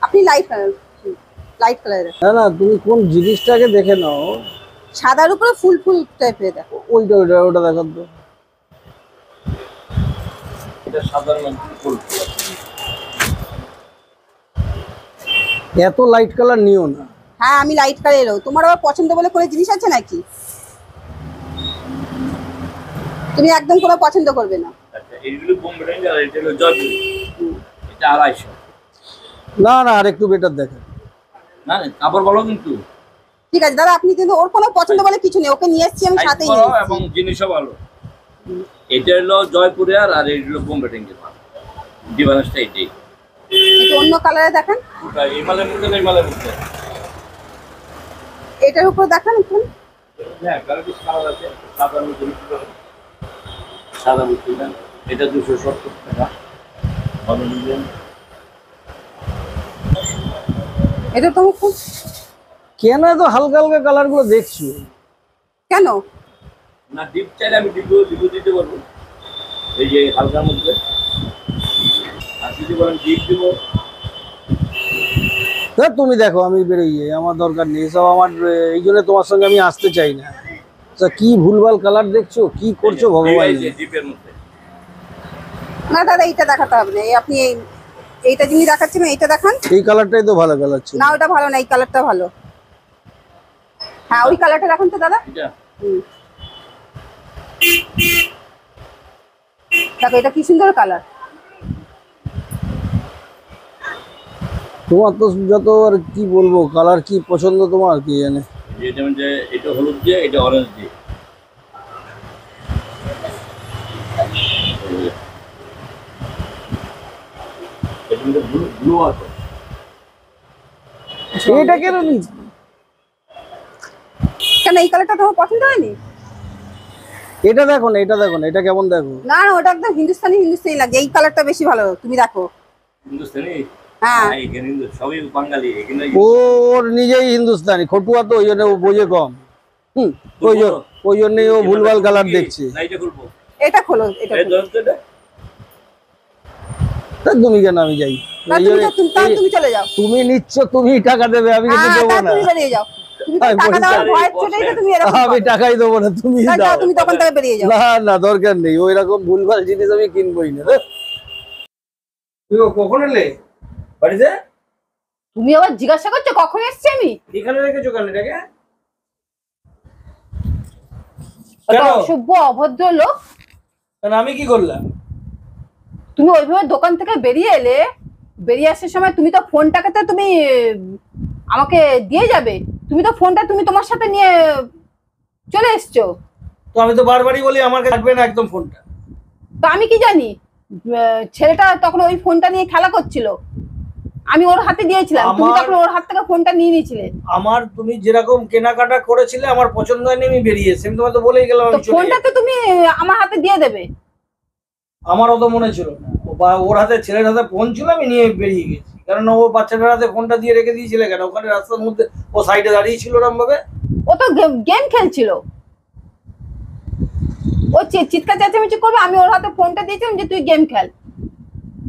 আপনি light colour, light কালারের। না না, তুমি কোন জিনিসটাকে দেখে নাও। সাদার উপরে ফুল ফুল টাইপের দেখো। ওইটা ওইটা ওটা দেখান তো। এটা সাধারণ ফুল। এত লাইট কালার নিও না। হ্যাঁ আমি লাইট কালারেরও। তোমার আবার পছন্দ বলে কোনো জিনিস আছে নাকি? তুমি একদম কোনো পছন্দ করবে না। আচ্ছা এইগুলো বোম্বে রেঞ্জ আর এটা হলো জয়পুরি। এটা 250। না না, আর একটু বেটার দেখেন। না না কাপড় ভালো কিন্তু। ঠিক আছে দাদা, আপনি কিন্তু ওর কোনো পছন্দ বলে কিছু নেই, ওকে নিয়ে এসেছি আমি সাথেই নিয়ে এসেছি। এবং জিনিসও ভালো। এটা হলো জয়পুরি আর এটা হলো বোম্বে রেঞ্জের মাল। ডিফারেন্সটা এটাই। একটু অন্য কালারে দেখেন। ওটা হিমালয়ের মধ্যে না, হিমালয়ের মধ্যে। এটার উপর দেখান একটু। হ্যাঁ কালার কালার আছে। সাদা মধ্যে সাদা মধ্যে এটা 270 টাকা। ভালো ডিজাইন। এটা তো খুব। কেন এত হালকা হালকা কালার গুলো দেখছো? কেন না ডিপ চাইলে আমি ডিপ দিতে পারবো। এই যে হালকার মধ্যে। আর যদি বলেন ডিপ দিব। তুমি দেখো, আমি বেরোই, আমার দরকার নেই সব। আমার এই জন্য তোমার সঙ্গে আমি আসতে চাই না। কি ভুলভাল কালার দেখছো, কি করছো ভগবান। ডিপের মধ্যে। না দাদা এইটা দেখাতে হবে না, এই আপনি এইটা যিনি দেখাচ্ছেন এইটা দেখান। এই কালারটাই তো ভালো কালার ছিল। না ওটা ভালো না, এই কালারটা ভালো। হ্যাঁ ওই কালারটা দেখান তো দাদা। এটা দেখো এটা কি সুন্দর কালার। তোমার তো যত আর কি বলবো, কালার কি পছন্দ তোমার কি জানে। যেমন যে এটা হলুদ দিয়ে, এটা অরেঞ্জ দিয়ে। এটা ব্লু আছে। এটা কেন নিচ্ছ? কেন এই কালারটা তোমার পছন্দ হয়নি? এটা দেখো না, এটা দেখো না, এটা কেমন দেখো। না না ওটা একদম হিন্দুস্তানি হিন্দুস্তানি লাগে, এই কালারটা বেশি ভালো, তুমি দেখো। হিন্দুস্তানি। হ্যাঁ এখানে সবই বাঙালি এখানে। ওর নিজেই হিন্দুস্তানি, খটুয়া তো ওই জন্য ও বোঝে কম। ওই জন্যই ও ভুলভাল কালার দেখছে। এটা খোলো, এটা তুমি কেন, আমি যাই। তুমি চলে যাও। তুমি নিচ্ছ, তুমি টাকা দেবে, আমি কিন্তু দেবো না। তুমি বেরিয়ে যাও। তুমি তো টাকা দাও ভয় ছোটই তো, তুমি এরকম আমি টাকাই দেবো না, তুমি দাও। তুমি তখন থেকে বেরিয়ে যাও। না না, দরকার নেই, ওই রকম ভুলভাল জিনিস আমি কিনবই না। তুই কখন এলে বাড়িতে? তুমি আবার জিজ্ঞাসা করছো কখন এসেছি আমি? এখানে রেখেছো কেন এটাকে? অসভ্য অভদ্র লোক। আমি কি করলাম? তুমি ওইভাবে দোকান থেকে বেরিয়ে এলে, বেরিয়ে আসার সময় তুমি তো ফোনটাকে তো তুমি আমাকে দিয়ে যাবে। তুমি তো ফোনটা তুমি তোমার সাথে নিয়ে চলে এসছো। তো আমি তো বারবারই বলি আমাকে রাখবে না একদম ফোনটা। তো আমি কি জানি, ছেলেটা তখন ওই ফোনটা নিয়ে খেলা করছিল, আমি ওর হাতে দিয়েছিলাম, তুমি তখন ওর হাত থেকে ফোনটা নিয়ে নিয়েছিলে। আমার তুমি যেরকম কেনাকাটা করেছিলে আমার পছন্দ হয়নি, আমি বেরিয়ে এসেছি। আমি তোমাকে তো বলেই গেলাম আমি চলে যাই। ফোনটা তো তুমি আমার হাতে দিয়ে দেবে। আমার অত মনে ছিল না, ওর হাতে, ছেলের হাতে ফোন ছিল, আমি নিয়ে বেরিয়ে গেছি। কারণ ও বাচ্চাটার হাতে ফোনটা দিয়ে রেখে দিয়েছিলে কেন? ওখানে রাস্তার মধ্যে ও সাইডে দাঁড়িয়ে ছিল ওরম ভাবে। ও তো গেম খেলছিল, ও চিৎকার চেঁচামেচি করবে, আমি ওর হাতে ফোনটা দিয়েছিলাম যে তুই গেম খেল।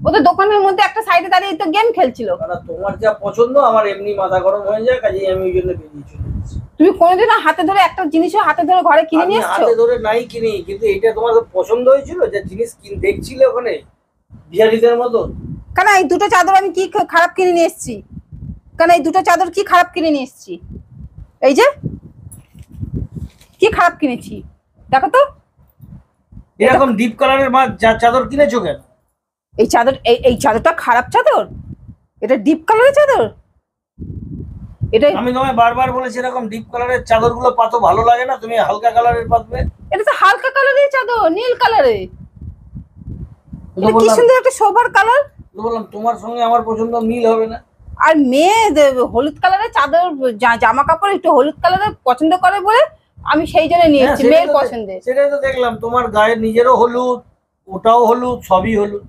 ও তো দোকানের মধ্যে একটা সাইডে দাঁড়িয়ে তো গেম খেলছিল। তোমার যা পছন্দ আমার এমনি মাথা গরম হয়ে যায়, কাজেই আমি ওই জন্য বেরিয়ে চলে গেছি। তুমি কোনোদিন হাতে ধরে একটা জিনিসও হাতে ধরে ঘরে কিনে নিয়ে এসছো? হাতে ধরে নাই কিনি, কিন্তু এটা তোমার পছন্দ হয়েছিল যে জিনিস দেখছিলে ওখানে বিহারিদের মতো। কেন এই দুটো চাদর আমি কি খারাপ কিনে নিয়ে এসেছি? কেন এই দুটো চাদর কি খারাপ কিনে নিয়ে এসেছি? এই যে কি খারাপ কিনেছি দেখো তো। এরকম ডিপ কালারের চাদর কিনেছো কেন? এই চাদর, এই চাদরটা খারাপ চাদর, এটা ডিপ কালারের চাদর। এটা আমি তোমায় বারবার বলেছি এরকম ডিপ কালারের চাদরগুলো পাতো ভালো লাগে না, তুমি হালকা কালারের পাতবে। এটা তো হালকা কালারের চাদর, নীল কালারে। কি সুন্দর একটা সোবার কালার। বললাম তোমার সঙ্গে আমার পছন্দ মিল হবে না। আর মেয়ে হলুদ কালারের চাদর, জামা কাপড় একটু হলুদ কালারের পছন্দ করে বলে আমি সেই জন্য নিয়ে এসেছি, মেয়ের পছন্দের। সেটাই তো দেখলাম, তোমার গায়ে নিজেরও হলুদ, ওটাও হলুদ, সবই হলুদ।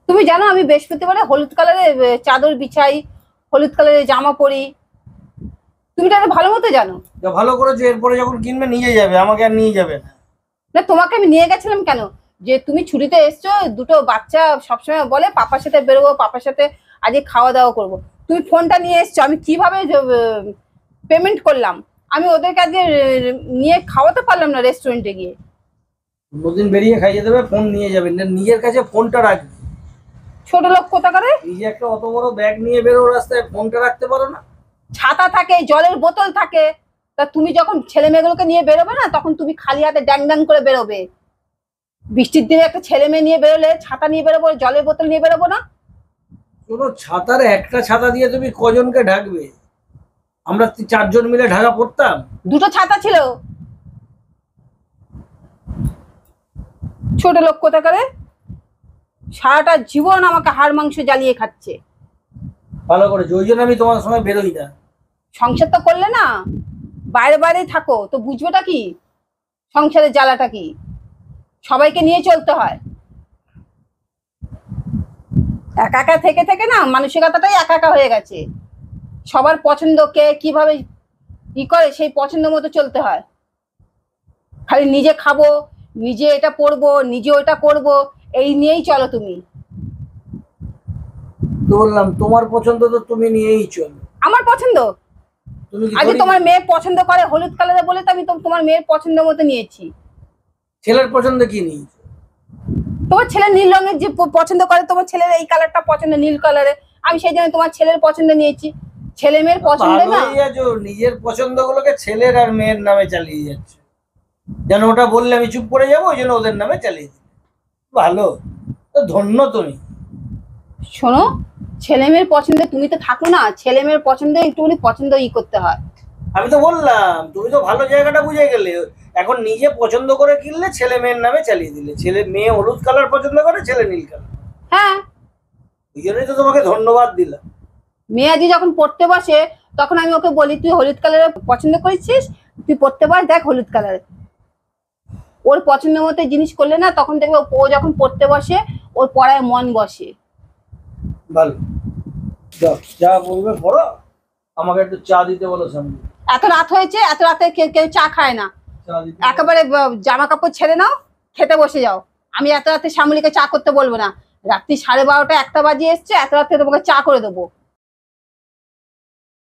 তুমি জানো আমি বৃহস্পতিবারে হলুদ কালারের চাদর বিছাই, হলুদ কালারের জামা পরি, তুমি তো ভালো মতো জানো। ভালো করেছো, এরপরে যখন কিনবে নিয়ে যাবে, আমাকে আর নিয়ে যাবে না। না তোমাকে আমি নিয়ে গেছিলাম কেন, যে তুমি ছুটিতে এসছো, দুটো বাচ্চা সবসময় বলে পাপার সাথে বেরোবো, পাপার সাথে আজকে খাওয়া দাওয়া করব। তুমি ফোনটা নিয়ে এসছো, আমি কিভাবে পেমেন্ট করলাম? আমি ওদেরকে আজকে নিয়ে খাওয়াতে পারলাম না রেস্টুরেন্টে গিয়ে। অন্যদিন বেরিয়ে খাইয়ে দেবে, ফোন নিয়ে যাবেন না, নিজের কাছে ফোনটা রাখবে। ছোট লোক কোথা করে? নিজে একটা অত বড় ব্যাগ নিয়ে বেরো, রাস্তায় ফোনটা রাখতে পারো না? ছাতা থাকে, জলের বোতল থাকে, তা তুমি যখন ছেলে মেয়েগুলোকে নিয়ে বেরোবে না, তখন তুমি খালি হাতে ড্যাং ড্যাং করে বেরোবে। বৃষ্টির দিনে একটা ছেলে মেয়ে নিয়ে বেরোলে ছাতা নিয়ে বেরোবো, জলের বোতল নিয়ে বেরোবো না? কোনো ছাতার একটা ছাতা দিয়ে তুমি কজনকে ঢাকবে? আমরা 4 জন মিলে ঢাকা পড়তাম। দুটো ছাতা ছিল। ছোট লোক কোথা করে, সারাটা জীবন আমাকে হাড় মাংস জ্বালিয়ে খাচ্ছে। ভালো করে, ওই জন্য আমি তোমার সঙ্গে বেরোই না। সংসার তো করলে না, বাইরে বাইরে থাকো তো বুঝবেটা কি সংসারের জ্বালাটা কি। সবাইকে নিয়ে চলতে হয়। একা একা থেকে থেকে না মানসিকতাটাই একা একা হয়ে গেছে। সবার পছন্দ কে কিভাবে ই করে সেই পছন্দ মতো চলতে হয়। খালি নিজে খাবো, নিজে এটা পরবো, নিজে ওটা করব, এই নিয়েই চলো তুমি। তো বললাম তোমার পছন্দ তো তুমি নিয়েই চলো। আমার পছন্দ? তুমি কি আজকে তোমার মেয়ে পছন্দ করে হলুদ কালারে বলে তো আমি তোমার মেয়ের পছন্দ মতো নিয়েছি। ছেলের পছন্দ কি নিয়েছো? তোমার ছেলে নীল রঙের যে পছন্দ করে, তোমার ছেলের এই কালারটা পছন্দ নীল কালারে, আমি সেই জন্য তোমার ছেলের পছন্দ নিয়েছি। ছেলে মেয়ের পছন্দ না, ভালোই আছো, নিজের পছন্দ গুলোকে ছেলের আর মেয়ের নামে চালিয়ে যাচ্ছে। যেন ওটা বললে আমি চুপ করে যাবো, ওই জন্য ওদের নামে চালিয়ে দিই। ভালো, তো ধন্য তুমি। শোনো, ছেলে মেয়ের পছন্দে তুমি তো থাকো না, ছেলে মেয়ের পছন্দে একটুখানি পছন্দ করতে হয়। আমি তো বললাম, তুমি তো ভালো জায়গাটা বুঝে গেলে। এখন নিজে পছন্দ করে কিনলে ছেলে মেয়ের নামে চালিয়ে দিলে। ছেলে মেয়ে হলুদ কালার পছন্দ করে, ছেলে নীল কালার। হ্যাঁ, ওই জন্যই তো তোমাকে ধন্যবাদ দিলাম। মেয়ে আজকে যখন পড়তে বসে তখন আমি ওকে বলি তুই হলুদ কালারের পছন্দ করেছিস, তুই পড়তে বস, দেখ হলুদ কালারে। ওর পছন্দ মতো জিনিস করলে না, তখন দেখবে ও যখন পড়তে বসে ওর পড়ায় মন বসে। ভালো, যাও, যা বলবে পড়ো। আমাকে একটু চা দিতে বলো সামনে। এত রাত হয়েছে, এত রাতে কেউ কেউ চা খায় না। চা দিতে একেবারে জামা কাপড় ছেড়ে নাও, খেতে বসে যাও। আমি এত রাতে শ্যামলীকে চা করতে বলবো না। রাত্রি 12:30 1টা বাজিয়ে এসছে, এত রাতে তোমাকে চা করে দেবো।